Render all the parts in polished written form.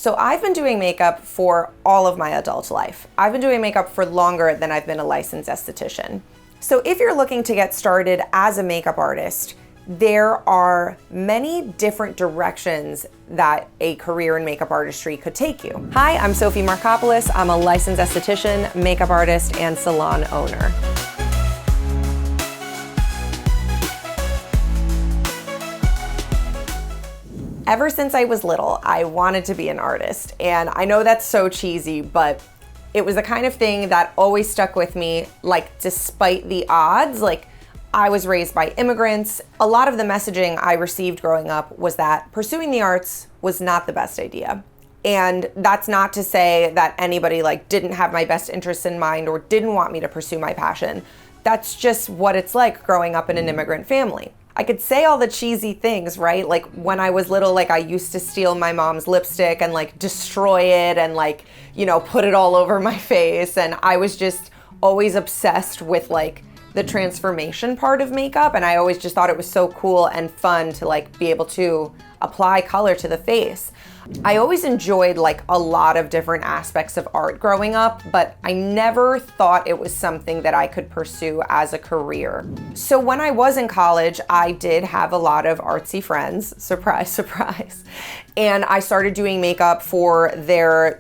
So I've been doing makeup for all of my adult life. I've been doing makeup for longer than I've been a licensed esthetician. So if you're looking to get started as a makeup artist, there are many different directions that a career in makeup artistry could take you. Hi, I'm Sophie Markopoulos. I'm a licensed esthetician, makeup artist, and salon owner. Ever since I was little, I wanted to be an artist. And I know that's so cheesy, but it was the kind of thing that always stuck with me, like despite the odds. Like, I was raised by immigrants. A lot of the messaging I received growing up was that pursuing the arts was not the best idea. And that's not to say that anybody didn't have my best interests in mind or didn't want me to pursue my passion. That's just what it's like growing up in an immigrant family. I could say all the cheesy things, right? Like when I was little, I used to steal my mom's lipstick and destroy it and put it all over my face. And I was just always obsessed with the transformation part of makeup. And I always just thought it was so cool and fun to be able to apply color to the face. I always enjoyed a lot of different aspects of art growing up, but I never thought it was something that I could pursue as a career. So when I was in college, I did have a lot of artsy friends, surprise, surprise. And I started doing makeup for their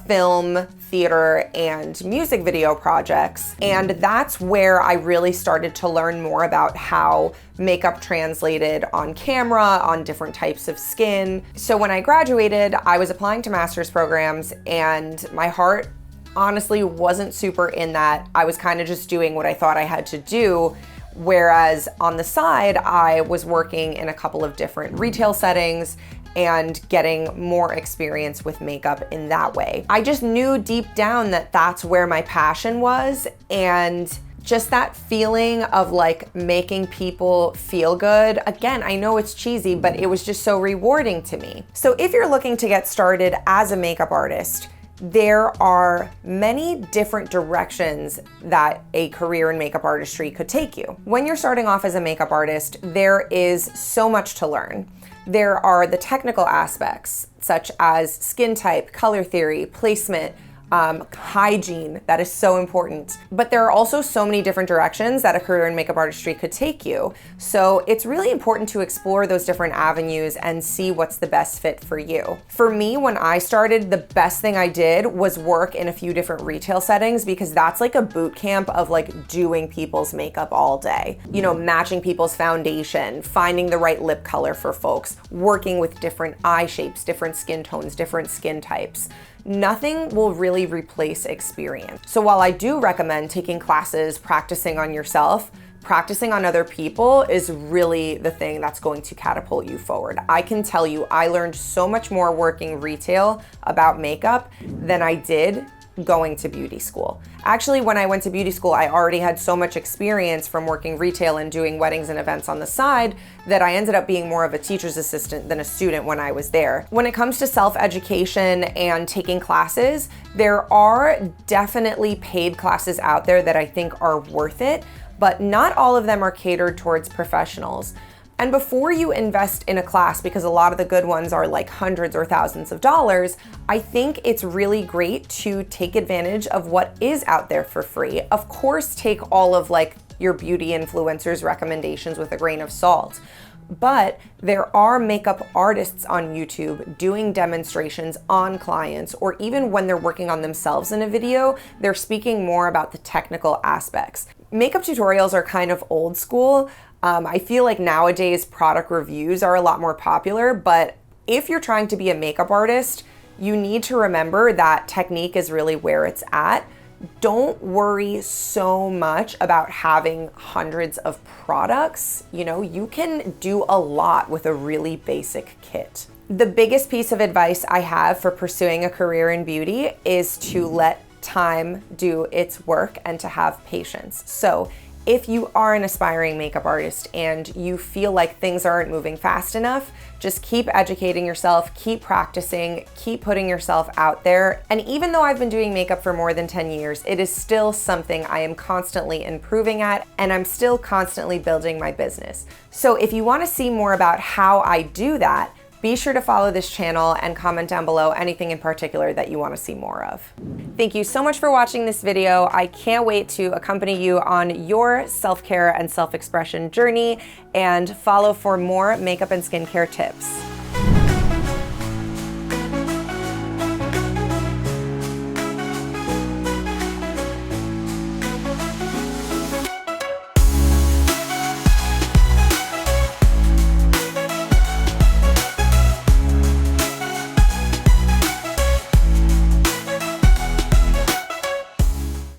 film, theater, and music video projects. And that's where I really started to learn more about how makeup translated on camera, on different types of skin. So when I graduated, I was applying to master's programs, and my heart honestly wasn't super in that. I was kind of just doing what I thought I had to do. Whereas on the side, I was working in a couple of different retail settings and getting more experience with makeup in that way. I just knew deep down that that's where my passion was, and just that feeling of making people feel good. Again, I know it's cheesy, but it was just so rewarding to me. So if you're looking to get started as a makeup artist, there are many different directions that a career in makeup artistry could take you. When you're starting off as a makeup artist, there is so much to learn. There are the technical aspects, such as skin type, color theory, placement, hygiene, that is so important. But there are also so many different directions that a career in makeup artistry could take you. So it's really important to explore those different avenues and see what's the best fit for you. For me, when I started, the best thing I did was work in a few different retail settings, because that's like a boot camp of doing people's makeup all day. Matching people's foundation, finding the right lip color for folks, working with different eye shapes, different skin tones, different skin types. Nothing will really replace experience. So while I do recommend taking classes, practicing on yourself, practicing on other people is really the thing that's going to catapult you forward. I can tell you, I learned so much more working retail about makeup than I did going to beauty school. Actually, when I went to beauty school, I already had so much experience from working retail and doing weddings and events on the side that I ended up being more of a teacher's assistant than a student when I was there. When it comes to self-education and taking classes, there are definitely paid classes out there that I think are worth it, but not all of them are catered towards professionals. And before you invest in a class, because a lot of the good ones are hundreds or thousands of dollars, I think it's really great to take advantage of what is out there for free. Of course, take all of your beauty influencers' recommendations with a grain of salt. But there are makeup artists on YouTube doing demonstrations on clients, or even when they're working on themselves in a video, they're speaking more about the technical aspects. Makeup tutorials are kind of old school. I feel like nowadays product reviews are a lot more popular, but if you're trying to be a makeup artist, you need to remember that technique is really where it's at. Don't worry so much about having hundreds of products. You can do a lot with a really basic kit. The biggest piece of advice I have for pursuing a career in beauty is to let time do its work and to have patience. So if you are an aspiring makeup artist and you feel like things aren't moving fast enough, just keep educating yourself, keep practicing, keep putting yourself out there. And even though I've been doing makeup for more than 10 years, it is still something I am constantly improving at, and I'm still constantly building my business. So if you want to see more about how I do that, Be sure to follow this channel and comment down below anything in particular that you want to see more of. Thank you so much for watching this video. I can't wait to accompany you on your self-care and self-expression journey, and follow for more makeup and skincare tips.